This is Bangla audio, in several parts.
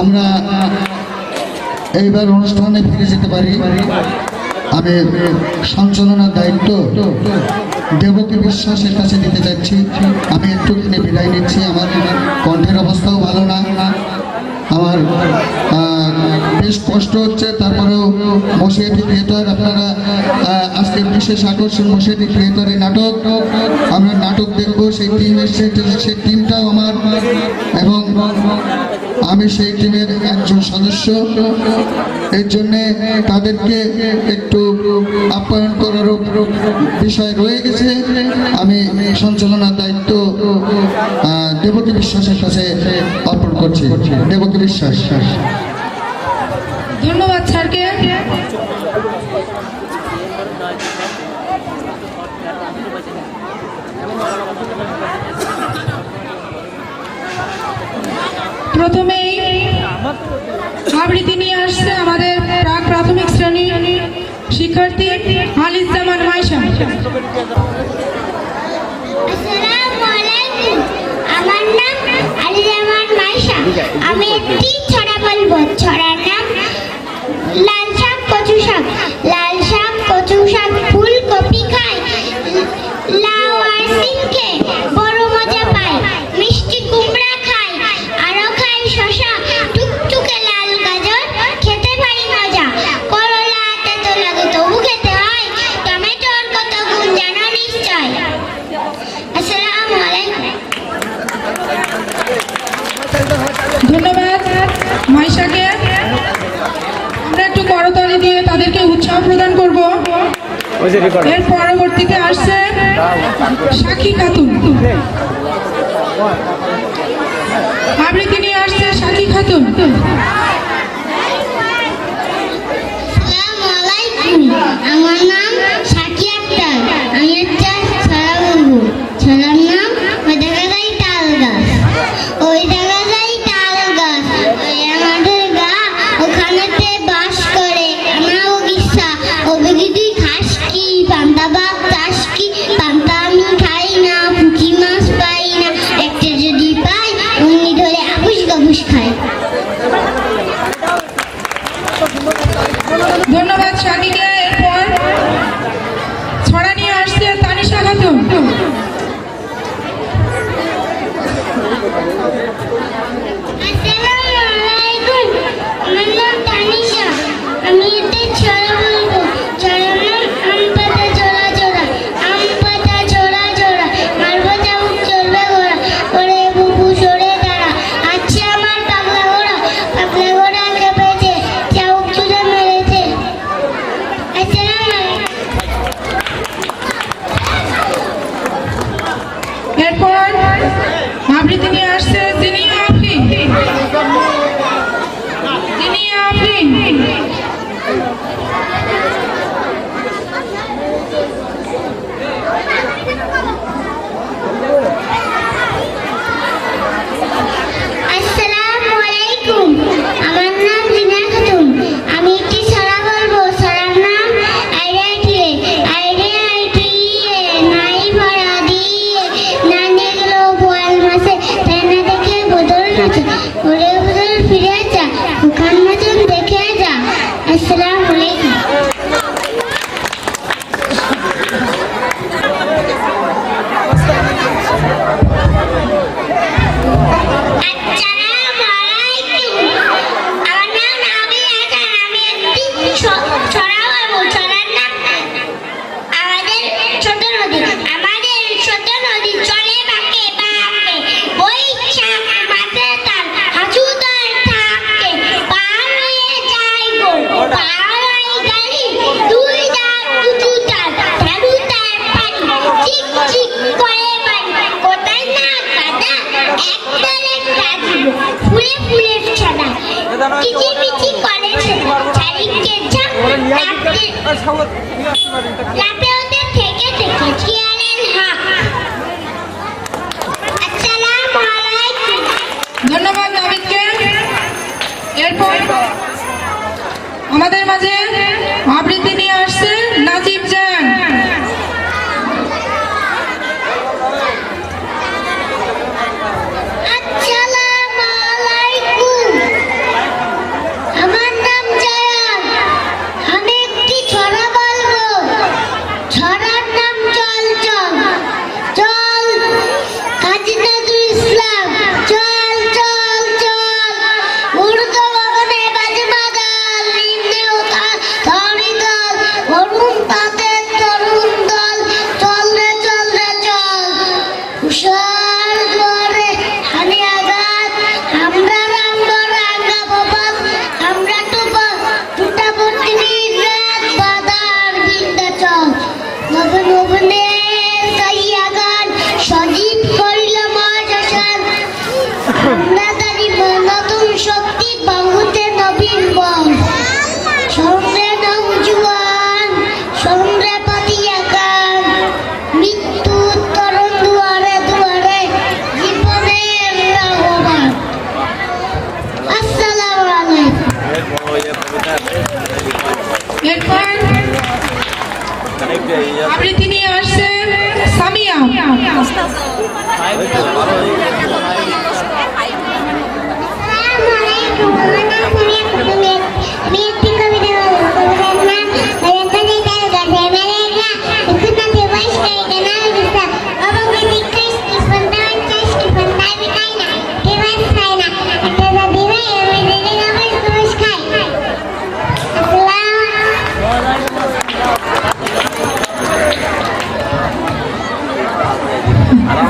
আমরা এইবার অনুষ্ঠানে ফিরে যেতে পারি। আমি সঞ্চালনার দায়িত্ব দেবকী বিশ্বাসের কাছে দিতে চাচ্ছি। আমি একটুখানি বিদায় নিচ্ছি। আমার কণ্ঠের অবস্থাও ভালো না, আমার বেশ কষ্ট হচ্ছে। তারপরেও মশিয়াটি থিয়েটার, আপনারা আজকের বিশেষ আকর্ষণ মশিয়াটি থিয়েটারে নাটক, আমরা নাটক দেখবো। সেই টিম এসছে, সেই টিমটাও আমার, এবং আমি সেই টিমের একজন সদস্য। এর জন্যে তাদেরকে একটু আপ্যায়ন করারও বিষয় রয়ে গেছে। আমি সঞ্চালনার দায়িত্ব দেবকী বিশ্বাসের কাছে অর্পণ করছি। দেবকী বিশ্বাস। ধন্যবাদ স্যারকে। প্রথমেই আবৃত্তি নিয়ে আসছে আমাদের প্রাক প্রাথমিক শ্রেণীর শিক্ষার্থী আলিজামান মাইশা। আমার নাম আলিজামান মাইশা। আমি একটি ছড়া বলবো। ছড়ার নাম লাল শাক কচু শাক। লাল শাক কচু শাক ফুলকপি খায়, লাউ আর সিমকে বড় মজা পায়। মিষ্টি কুমড়া খায়, আরো খায় শশা, টুকটুকে লাল গাজর খেতে ভারী মজা। করলা তেতো লাগে তবু খেতে হয়, টমেটোর কত গুণ জানো নিশ্চয়। আসসালামু আলাইকুম। ধন্যবাদ মাইশাকে। আমরা একটু করতালি দিয়ে তাদেরকে উৎসাহ প্রদান করব। এর পরবর্তীতে আসছে সাক্ষী খাতুন। আবৃত্তি নিয়ে আসছে সাক্ষী খাতুন। আসসালামু আলাইকুম। আমার নাম সাকি আক্তার। আমি একটা ছড়া বলবো। ছড়ার নাম ওই দেখা যায় তাল গাছ। ওই দেখা যায় তাল গাছ, ওই আমাদের গা ওখানেতে বাস করে। আমার অগিসা অবিগি তুই খাস কি? পান্তা ভাত চাস কি? পান্তা আমি খাই না, পুঁটি মাছ পাই না। একটা যদি পাই অমনি ধরে আবুস গাবুস খাই। ধন্যবাদ সাকিকে। এরপর ছড়া নিয়ে আসছে তানিশা খাতুন। আসসালামু আলাইকুম। আমার নাম তানিশা। আমি একটা ছড়া বলবো। ছড়ার নাম আম পাতা জোড়া জোড়া। আম পাতা জোড়া জোড়া, মারবো চাবুক চলবে ঘোড়া। ওরে বুবু সরে দাঁড়া, আছে আমার পাগলা ঘোড়া। পাগলা ঘোড়া খেপেছে, চাবুক তুলে মেরেছে। আসসালামু আলাইকুম। এরপর আবৃত্তি নিয়ে আসছে জিনিয়া আফরিন। জিনিয়া আফরিন। আসসালামু আলাইকুম। আমার নাম জিনা খাতুন। আমি একটি ছড়া বলবো। ছড়ার নাম আইরে আইটিয়ে। আইরে আইটিয়ে নাই ভরা দিয়ে, না দেখলো বোয়াল মাছে, তাই না দেখে বদল নাচে। ওরে বদল ফিরে যা, ওখান মতন দেখে যা। আসসালামু আলাইকুম। আসসালামু আলাইকুম। আমার নাম নাবি হাসান। আমি একটি ছড়া বলবো। ছড়ার নাম আমাদের ছোট নদী। আমাদের ছোট নদী চলে বাঁকে বাঁকে, বৈশাখ মাসে তার হাসুদার থাকে। পার হয়ে যায় গোল, পার হয়ে গাড়ি, দুই দাঁত উঁচু তার, ঢালু তার পানি, চিক চিক করে বাড়ি। কোথায় না কাদা, একদলে কাঁদিব, ফুলে ফুলে ছানা, কিচিমিচি করে ছেলে, চারিদিকে ঝাঁক, লাফে ওদের থেকে থেকে শিয়ালের হাঁক। আসসালামু আলাইকুম। ধন্যবাদ নাবিদকে। এরপর আমাদের মাঝে আবৃত্তি নিয়ে আসছে নাজিব জান। আসসালামু আলাইকুম। আবৃত্তি নিয়ে আসছে সামিয়া।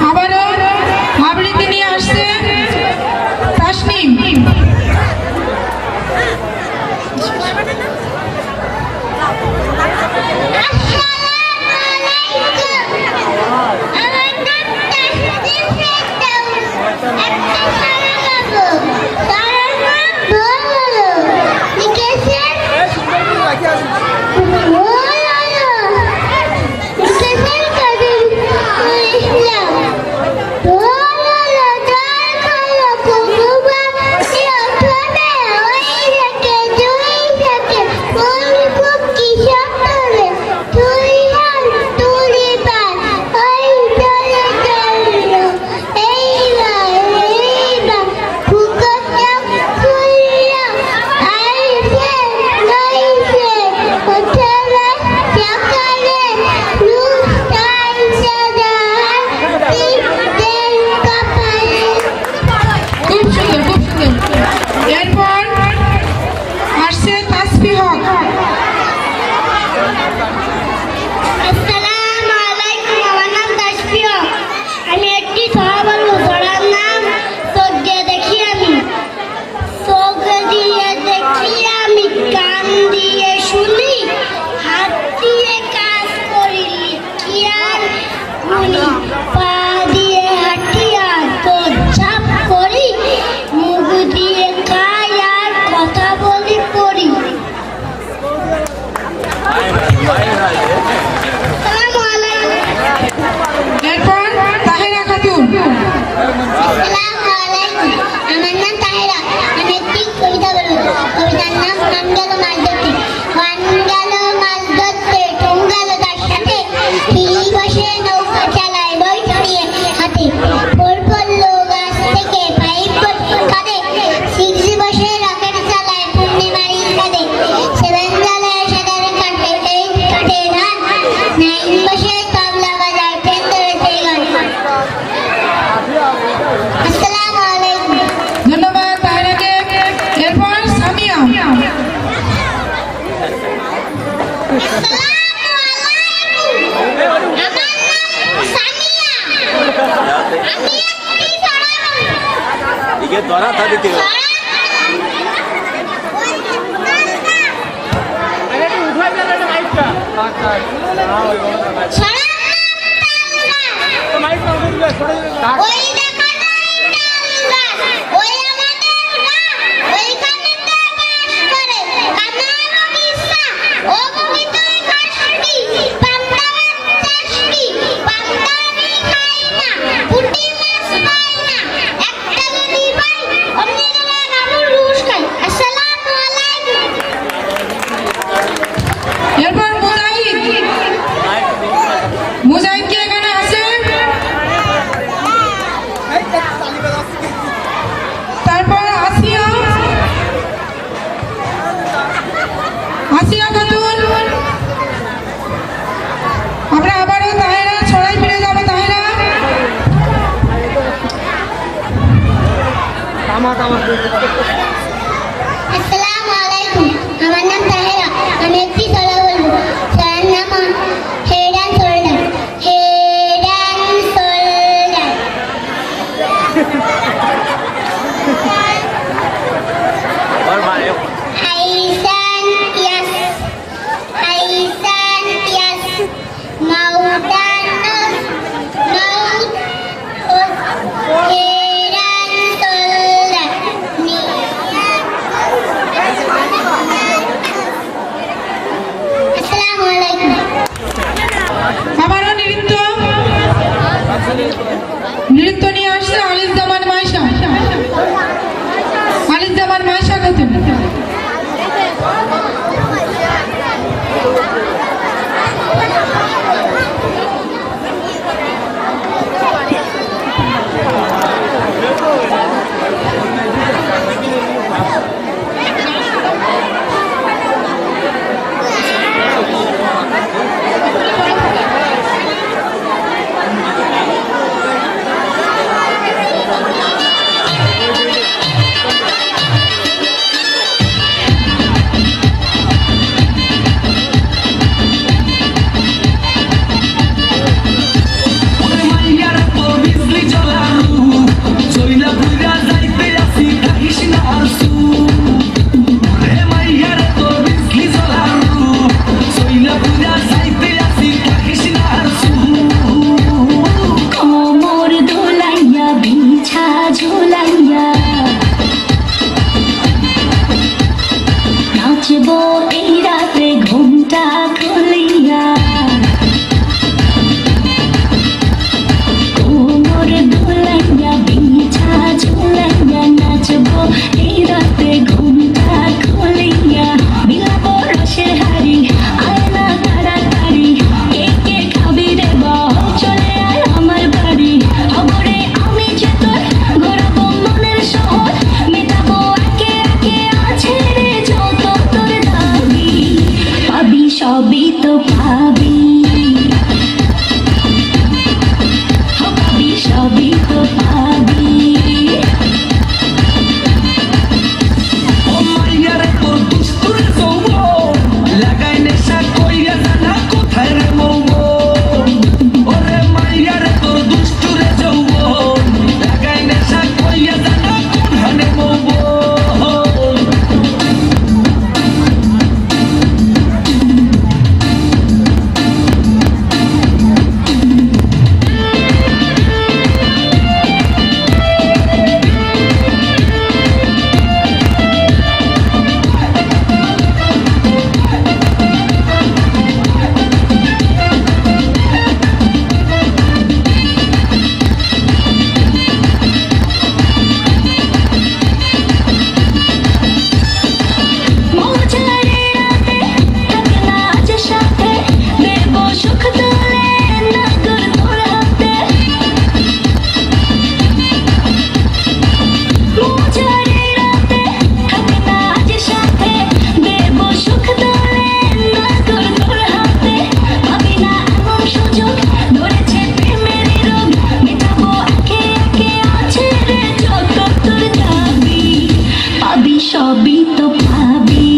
আবারও আবৃত্তি নিয়ে আসছে তাসনিম। এরপর আসছে তাসফি হক। আসসালামু আলাইকুম, আমার নাম তাসফি হক। আমি একটি ছড়া বলবো। ছড়ার নাম চোখ দিয়ে দেখি আমি। চোখ দিয়ে দেখি আমি, কান দিয়ে শুনি, হাত দিয়ে কাজ করি, লিখি আর গুনি, পা দিয়ে হাঁটি আর দৌড়ঝাঁপ করি, মুখ দিয়ে খাই আর কথা বলি পড়ি। আসসালামু আলাইকুম। এরপর তাহেরা খাতুন। আসসালামু আলাইকুম, আমার নাম তাহেরা। আমি একটি কবিতা বলবো। কবিতার নাম মান গেল মাছ ধরতে। মান গেল মাছ ধরতে, ঠোং গেল তার সাথে, হিলি বসে নৌকা চালায় বই ছড়িয়ে হাতে, ফুল পড়লো গাছ থেকে পাইপ পড়লো কাঁধে, সিক্স বসে রকেট চালায় পূর্ণিমার কাঁধে, সেভেন জ্বালায় সাদার কাটে এইট কাটে ধান, নাইন বসে তবলা বাজায় পেন ধরেছে গান। আসসালামু আলাইকুম। ধন্যবাদ তাহেরাকে। এরপর সামিয়া। আসসালামু আলাইকুম, আমার নাম সামিয়া। আমি একটি ছড়া বলবো। ये द्वारा था देखिए ওই দেখা যায় তাল গাছ, ওই আমাদের গা, ওইখানেতে বাস করে কানার অবিসা, ও বগিতে কাশকি, পান্তা মাছ চাষকি, পান্তা আমি খাই না, পুঁটি মাছ পাই না, একটা যদি পাই অমনি করে নামুর রুশ খাই। আসসালামু আলাইকুম। এরপর মুজাহিদ। মুজাহিদ কি এখানে আছে? তারপর আসিয়া। আসিয়া খাতুন। আমরা আবারও তাহেরা ছড়াই ফিরে যাবো। তাহেরা। আসসালামু আলাইকুম, আমার নাম তাহেরা। আমি একটি ছড়া বলবো। ছড়ার নাম হেডান সোল্ডার। হেডান সোল্ডার। और मारे হাইসান ইয়াস, হাইসান ইয়াস, মাউদান মাউদ, হেডান সোল্ডার। সবই তো পাবি